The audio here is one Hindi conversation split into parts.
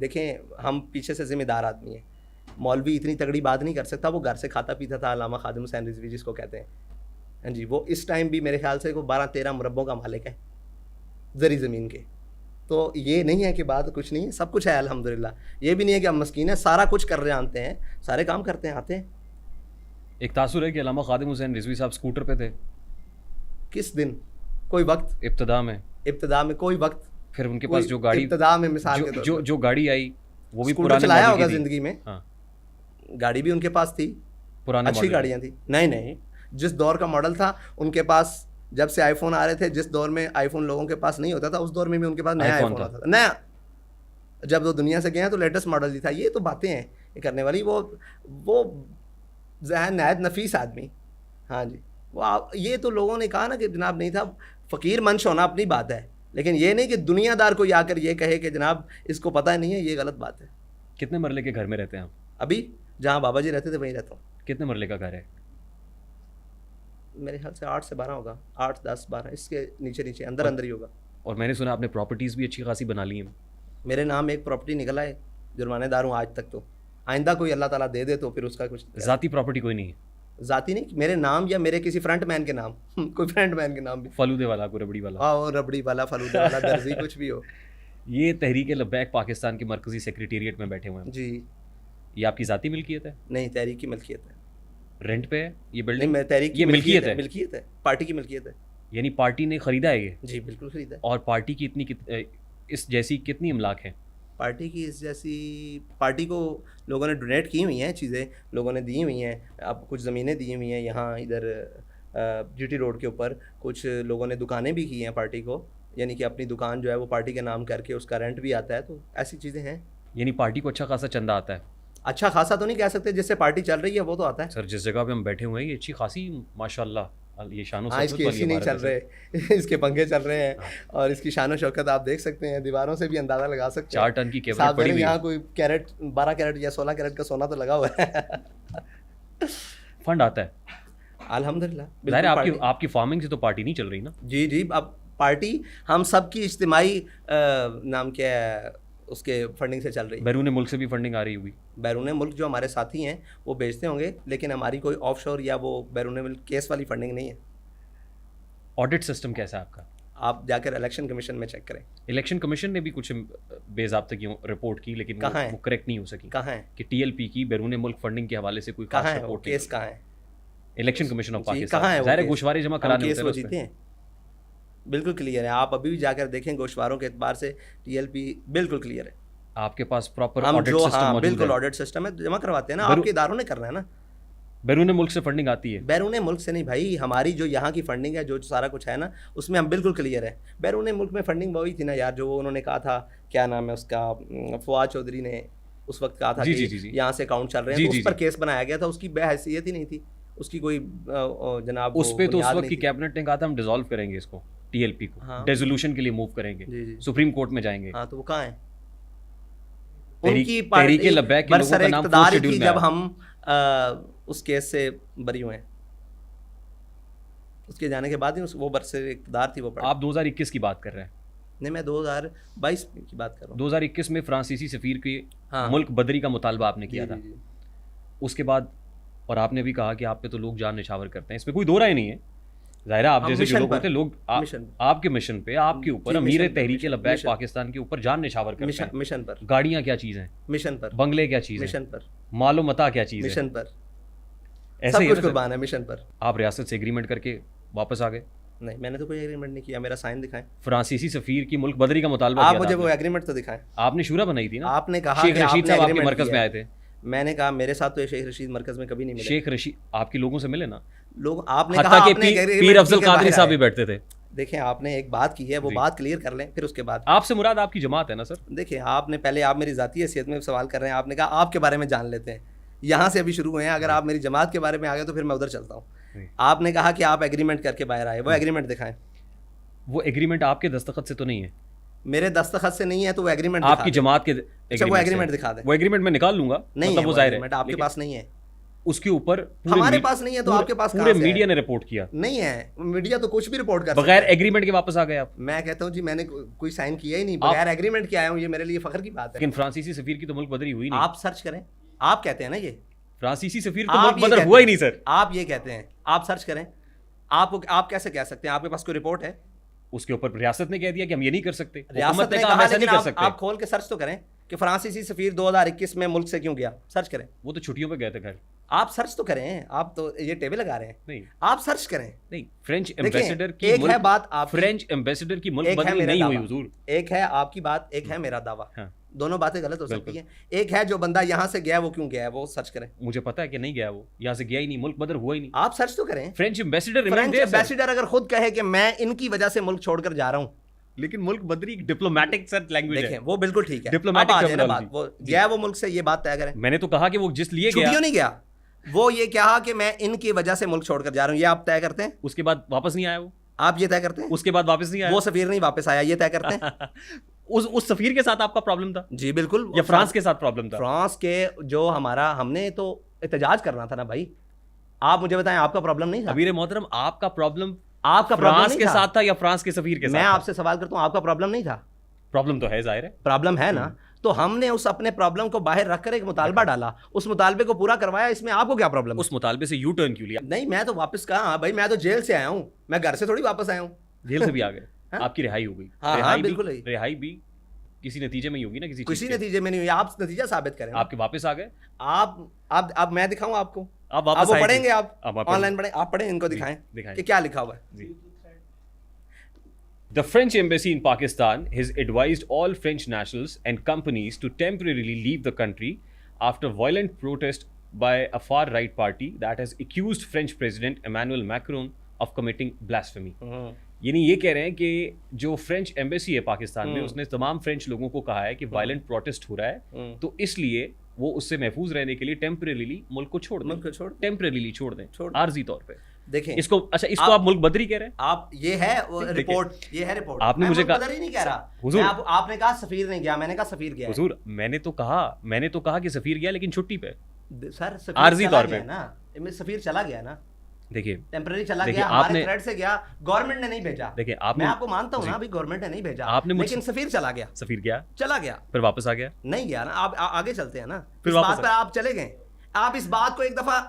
देखें, हम पीछे से जिम्मेदार आदमी हैं। मौलवी इतनी तगड़ी बात नहीं कर सकता, वो घर से खाता पीता था, अल्लामा खादिम हुसैन रिजवी जिसको कहते हैं, हाँ जी, वो इस टाइम भी मेरे ख्याल से वो 12-13 मुरब्बों का मालिक है ज़री ज़मीन के। तो ये नहीं है कि बात कुछ नहीं है, सब कुछ है अल्हम्दुलिल्लाह। ये भी नहीं है कि हम मस्कीन हैं, सारा कुछ कर रहे जानते हैं, सारे काम करते हैं, आते हैं। एक तासुर है कि अल्लामा खादिम हुसैन रिजवी साहब स्कूटर पे थे किस दिन, कोई वक्त, इब्तिदा में कोई वक्त, फिर उनके पास जो गाड़ी इब्तिदा में मिसाल के तौर जो गाड़ी आई वो भी स्कूटर पुराने चलाया मॉडल होगा की थी। जिंदगी में। हाँ, गाड़ी भी उनके पास थी, पुराने अच्छी मॉडल गाड़ियाँ थी। नहीं, जिस दौर का मॉडल था उनके पास, जब से आईफोन आ रहे थे, जिस दौर में आईफोन लोगों के पास नहीं होता था, उस दौर में भी उनके पास नया आईफोन होता था, नया। जब वो दुनिया से गए हैं तो लेटेस्ट मॉडल ही था। ये तो बातें हैं ये करने वाली। वो ज़हन नहायत नफीस आदमी, हाँ जी। ये तो लोगों ने कहा ना कि जनाब नहीं था, फ़कीर मंश होना अपनी बात है, लेकिन ये नहीं कि दुनियादार कोई आकर ये कहे कि जनाब इसको पता नहीं है, ये गलत बात है। कितने मरले के घर में रहते हैं आप? अभी जहाँ बाबा जी रहते थे वहीं रहता हूँ। कितने मरले का घर है? मेरे ख्याल से 8 से 12 होगा, 8, 10, 12, इसके नीचे अंदर ही होगा। और मैंने सुना आपने प्रॉपर्टीज़ भी अच्छी खासी बना ली हैं। मेरे नाम एक प्रॉपर्टी निकला है, जुर्मानेदार हूँ आज तक। तो आइंदा कोई अल्लाह ताला दे दे तो फिर उसका कुछ ज़ाती प्रॉपर्टी कोई नहीं है? ज़ाती नहीं, मेरे नाम या मेरे किसी फ्रंट मैन के नाम कोई फ्रंट मैन के नाम भी, फलूदे वाला, कोई रबड़ी वाला, हाँ, रबड़ी वाला, फलूदे वाला, दर्जी, कुछ भी हो। ये तहरीक लब्बैक पाकिस्तान के मरकज़ी सेक्रेटेरिएट में बैठे हुए हैं जी। ये आपकी ज़ाती मिल्कियत है? नहीं, तहरीक की मिल्कियत है। रेंट पे है ये बिल्डिंग? नहीं, तहरीक की मिल्कियत है। मिल्कियत है, पार्टी की मिल्कियत है। यानी पार्टी ने ख़रीदा है ये? जी बिल्कुल खरीदा है। और पार्टी की इस जैसी कितनी इमलाक है? पार्टी की इस जैसी, पार्टी को लोगों ने डोनेट की हुई हैं चीज़ें, लोगों ने दी हुई हैं। अब कुछ ज़मीनें दी हुई हैं यहाँ इधर जीटी रोड के ऊपर, कुछ लोगों ने दुकानें भी की हैं पार्टी को, यानी कि अपनी दुकान जो है वो पार्टी के नाम करके उसका रेंट भी आता है। तो ऐसी चीज़ें हैं। यानी पार्टी को अच्छा खासा चंदा आता है? अच्छा खासा तो नहीं कह सकते, जिससे पार्टी चल रही है वो तो आता है। सर जिस जगह पे हम बैठे हुए हैं ये अच्छी खासी माशाल्लाह, ये शानो हाँ, इसके एसी नहीं चल रहे इसके पंखे चल रहे हैं, और इसकी शानो शौकत आप देख सकते हैं, दीवारों से भी अंदाज़ा लगा सकते हैं। 4 टन की कैबिनेट पड़ी हुई है। यहाँ कोई कैरेट 12 कैरेट या 16 कैरेट का सोना तो लगा हुआ है। फंड आता है अल्हम्दुलिल्लाह। आपकी फार्मिंग से तो पार्टी नहीं चल रही ना? जी। अब पार्टी हम सब की इज्तिमाई नाम क्या है उसके फंडिंग से चल रही है। बैरून मुल्क से भी फंडिंग आ रही होगी? बैरून मुल्क जो हमारे साथी हैं वो भेजते होंगे, लेकिन हमारी कोई ऑफशोर या वो बैरून मुल्क केस वाली फंडिंग नहीं है। ऑडिट सिस्टम कैसा है आपका? आप जाकर इलेक्शन कमीशन में चेक करें। इलेक्शन कमीशन ने भी कुछ बेज़ाब्ते की रिपोर्ट की, लेकिन वो करेक्ट नहीं हो सकी। कहाँ है कि टीएलपी की बैरून मुल्क फंडिंग के हवाले से कोई खास रिपोर्ट? केस कहाँ है? इलेक्शन कमीशन ऑफ पाकिस्तान कहाँ है? ज़ाहिर है गोशवारे जमा कराने होते हैं, वो जीते हैं, बिल्कुल क्लियर है। आप अभी भी जाकर देखें, गोशवारों के एतबार से टीएलपी बिल्कुल क्लियर है। आपके पास प्रॉपर ऑडिट सिस्टम मौजूद है? बिल्कुल ऑडिट सिस्टम है, जमा करवाते हैं ना, आपके इदारों ने करना है ना। बैरून मुल्क से फंडिंग आती है? बैरून मुल्क से नहीं भाई, हमारी जो यहाँ की फंडिंग है, जो सारा कुछ है ना, उसमें हम बिल्कुल क्लियर है। बैरून मुल्क में फंडिंग वही थी ना यार, जो उन्होंने कहा था, क्या नाम है उसका, फवाद चौधरी ने उस वक्त कहा था कि यहाँ से अकाउंट चल रहे हैं, तो उस पर केस बनाया गया था। उसकी बेहैसियत ही नहीं थी उसकी कोई जनाब। उस पर तो उस वक्त की कैबिनेट ने कहा था हम डिसॉल्व करेंगे इसको, टीएलपी को डेसोल्यूशन के लिए मूव करेंगे, सुप्रीम कोर्ट में जाएंगे। हाँ, तो वो कहाँ है? उनकी तहरीक लब्बैक के लोगों का नाम इक़्तिदार थी जब हम उस केस से बरी हुए हैं। उसके जाने के बाद ही वो बरसर इक़्तिदार थी वो। आप 2021 की बात कर रहे हैं? नहीं, मैं 2022 की बात कर रहा हूँ। 2021 में फ्रांसीसी सफ़ीर की मुल्क बदरी का मुतालबा आपने किया था। उसके बाद और आपने भी कहा कि आप पे तो लोग जान निछावर करते हैं, इसमें कोई दो राय नहीं है। ज़ाहिर है आप जैसे जो लोग होते हैं, लोग आपके मिशन पे, आपके ऊपर, अमीर तहरीक लब्बैक पाकिस्तान के ऊपर जान निछावर करते हैं। मिशन पर गाड़ियाँ क्या चीज़ हैं? मिशन पर। बंगले क्या चीज़ है? मिशन पर। मालो मता क्या चीज़ है? मिशन पर। ऐसे कुछ कुर्बान है मिशन पर। आप रियासत से एग्रीमेंट करके वापस आ गए? नहीं, मैंने तो कोई एग्रीमेंट नहीं किया। मेरा साइन दिखाएं। फ्रांसीसी सफीर की मुल्क बदरी का मुतालबा आप मुझे वो एग्रीमेंट तो दिखाएं। आपने शूरा बनाई थी ना? आपने कहा शेख रशीद साहब आपके मरकज में आए थे। मैंने कहा मेरे साथ तो शेख रशीद मरकज में कभी नहीं मिले। शेख रशीद आपके लोगों से मिले ना लोग? आपने कहा आपने पीर अफजल कादरी साहब भी बैठते थे। देखें, आपने एक बात की है, वो बात क्लियर कर लें, फिर उसके बाद। आपसे मुराद आपकी जमात है ना सर? देखिए, आपने पहले, आप मेरी ज़ाती हैसियत में सवाल कर रहे हैं, आपने कहा आपके बारे में जान लेते हैं, यहाँ से अभी शुरू हुए हैं। अगर आप मेरी जमात के बारे में आ गए तो फिर मैं उधर चलता हूँ। आपने कहा कि आप एग्रीमेंट करके बाहर आए, वो एग्रीमेंट दिखाएं। वो एग्रीमेंट आपके दस्तखत से तो नहीं है? मेरे दस्तखत से नहीं है तो वो एग्रीमेंट आपकी जमात के वो एग्रीमेंट दिखा दे। वो एग्रीमेंट मैं निकाल लूंगा। नहीं, मतलब वो जाहिर है आपके पास नहीं है। उसके ऊपर हमारे पास नहीं है तो आपके पास पूरे मीडिया ने रिपोर्ट किया। नहीं है, मीडिया तो कुछ भी रिपोर्ट कर बगैर एग्रीमेंट के वापस आ गए आप। मैं कहता हूँ जी मैंने कोई साइन किया ही नहीं, बगैर एग्रीमेंट के आया हूँ, ये मेरे लिए फख्र की बात है। लेकिन फ्रांसीसी सफीर की तो मुल्क बदरी हुई नहीं। आप सर्च करें, आप कहते हैं ना ये फ्रांसीसी सफीर तो मुल्क बदर हुआ ही नहीं सर। आप ये कहते हैं, आप सर्च करें, आप कैसे कह सकते हैं? आपके पास कोई रिपोर्ट है? उसके ऊपर रियासत ने कह दिया कि हम ये नहीं कर सकते, रियासत ने कहा, ऐसा नहीं कर सकते। आप खोल के सर्च तो करें कि फ्रांसीसी सफीर 2021 में मुल्क से क्यों गया, सर्च करें। वो तो छुट्टियों पे गए थे घर। आप सर्च तो करें, आप तो ये टेबल लगा रहे हैं। नहीं, आप सर्च करें। नहीं, फ्रेंच एम्बेसडर की एक है बात आप, फ्रेंच एम्बेसडर की मुल्क बदली नहीं हुई हुजूर। एक है आपकी बात, एक है मेरा दावा। हाँ। दोनों बातें गलत हो सकती हैं। एक है जो बंदा यहाँ से गया है वो क्यों गया है, वो सर्च करें। मुझे पता है कि नहीं गया, वो यहाँ से गया ही नहीं, मुल्क बदर हुआ ही नहीं। आप सर्च तो करें। फ्रेंच एम्बेसडर अगर खुद कहे कि मैं इनकी वजह से मुल्क छोड़कर जा रहा हूँ, लेकिन मुल्क बदरी डिप्लोमेटिक सर लैंग्वेज है, वो बिल्कुल ठीक है। डिप्लोमेटिक बात वो गया वो मुल्क से, ये बात तय करें। मैंने तो कहा कि वो जिस लिए छुट्टियों नहीं गया, वो ये कहा कि मैं इनकी वजह से मुल्क छोड़कर जा रहा हूँ, ये आप तय करते हैं। उसके बाद वापस नहीं आया वो, आप ये तय करते हैं। उसके बाद वापस नहीं आया, वो सफीर नहीं वापस आया, ये तय करते हैं। उस सफीर के साथ आपका प्रॉब्लम था? जी बिल्कुल। या फ्रांस के साथ प्रॉब्लम था? फ्रांस के जो हमारा, हमने तो एहतजाज करना था ना भाई। आप मुझे बताएं, आपका प्रॉब्लम नहीं था? अमीर मोहतरम, आपका प्रॉब्लम फ्रांस के साथ था या फ्रांस के सफीर के साथ? मैं आपसे सवाल करता हूं, आपका प्रॉब्लम नहीं था? प्रॉब्लम तो है, जाहिर है प्रॉब्लम है ना। तो हमने उस अपने प्रॉब्लम को बाहर रखकर एक मुतालबा डाला, उस मुतालबे को पूरा करवाया, इसमें आपको क्या प्रॉब्लम? उस मुतालबे से यू टर्न क्यों लिया? नहीं, मैं तो वापस कहा भाई, मैं तो जेल से आया हूं, मैं घर से थोड़ी वापस आया हूं। जेल से भी आ गए, आपकी रिहाई हो गई। हाँ, बिल्कुल। रिहाई भी किसी नतीजे में ही होगी ना, किसी नतीजे में नहीं हुई। आप नतीजा साबित करें। आपके वापस आ गए आप मैं दिखाऊं आपको? आप वापस वो पढ़ेंगे, आप ऑनलाइन पढ़ें, आप पढ़ें, इनको दिखाएं कि क्या लिखा हुआ है। The French embassy in Pakistan has advised all French nationals and companies to temporarily leave the country after violent protest by a far-right party that has accused French President Emmanuel Macron of committing blasphemy. यानी ये कह रहे हैं कि जो फ्रेंच एम्बेसी है पाकिस्तान में, उसने तमाम फ्रेंच लोगों को कहा है कि वायलेंट प्रोटेस्ट हो रहा है, तो इसलिए वो उससे महफूज रहने के लिए टेम्परेरीली मुल्क को छोड़ दें, टेम्परेरीली छोड़ दें, आर्जी तौर पे। देखें इसको, अच्छा, इसको आप मुल्क बदरी कह रहे हैं? आप ये है रिपोर्ट, ये है रिपोर्ट। आपने मुझे कहा, बदरी नहीं कह रहा हुजूर, आपने कहा सफीर नहीं गया, मैंने कहा सफीर गया। हुजूर, मैंने तो कहा कि सफीर गया, लेकिन छुट्टी पे, सर आर्जी तौर पे ना, सफीर चला गया ना। देखिए, टेम्पररी चला गया, हमारे थ्रेड से गया, गवर्नमेंट ने नहीं भेजा। देखिए, मैं आपको मानता हूं ना, अभी गवर्नमेंट ने नहीं भेजा, आपने लेकिन सफीर चला गया, चला गया, फिर वापस आ गया, नहीं गया ना। आप आगे चलते हैं ना, फिर इस बात पर आप चले गए। आप इस बात को एक दफा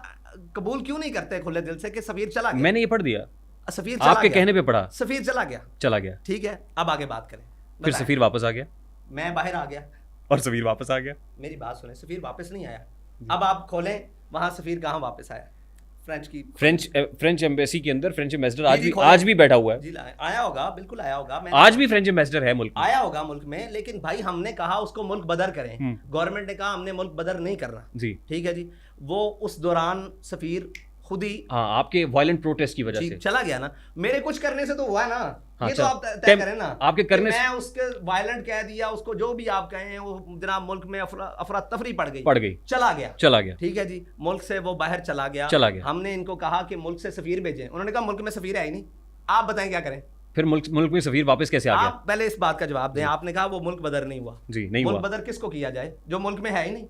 कबूल क्यों नहीं करते खुले दिल से कि सफीर चला गया? मैंने ये पढ़ दिया, सफीर चला आपके गया, कहने पे पढ़ा, सफीर चला गया, ठीक है। अब आगे बात करें। फिर सफीर वापस आ गया, मैं बाहर आ गया और सफीर वापस आ गया। मेरी बात सुने, सफीर वापस नहीं आया। अब आप खोलें वहां सफीर कहाँ वापस आया? फ्रेंच एम्बेसी के अंदर फ्रेंच एम्बेसडर आज भी बैठा हुआ है। जी आया होगा, बिल्कुल आया होगा। आज भी फ्रेंच एम्बेसडर है मुल्क में, आया होगा मुल्क में, लेकिन भाई हमने कहा उसको मुल्क बदर करें, गवर्नमेंट ने कहा हमने मुल्क बदर नहीं करना जी, ठीक है जी। वो उस दौरान सफीर खुद ही, हाँ, आपके वायलेंट प्रोटेस्ट की वजह से चला गया ना। मेरे कुछ करने से तो हुआ ना, ये तो आप तय करें ना। आपके करने मैं उसके वायलेंट कह दिया, उसको जो भी आप कहें, वो जनाब मुल्क में अफरा तफरी पड़ गई, चला गया, ठीक है जी। मुल्क से वो बाहर चला गया। हमने इनको कहा कि मुल्क से सफीर भेजें, उन्होंने कहा मुल्क में सफीर है ही नहीं। आप बताएं क्या करें? फिर मुल्क में सफीर वापस कैसे आ गया? आप पहले इस बात का जवाब दें। आपने कहा वो मुल्क बदर नहीं हुआ जी, नहीं हुआ। मुल्क बदर किसको किया जाए जो मुल्क में है ही नहीं?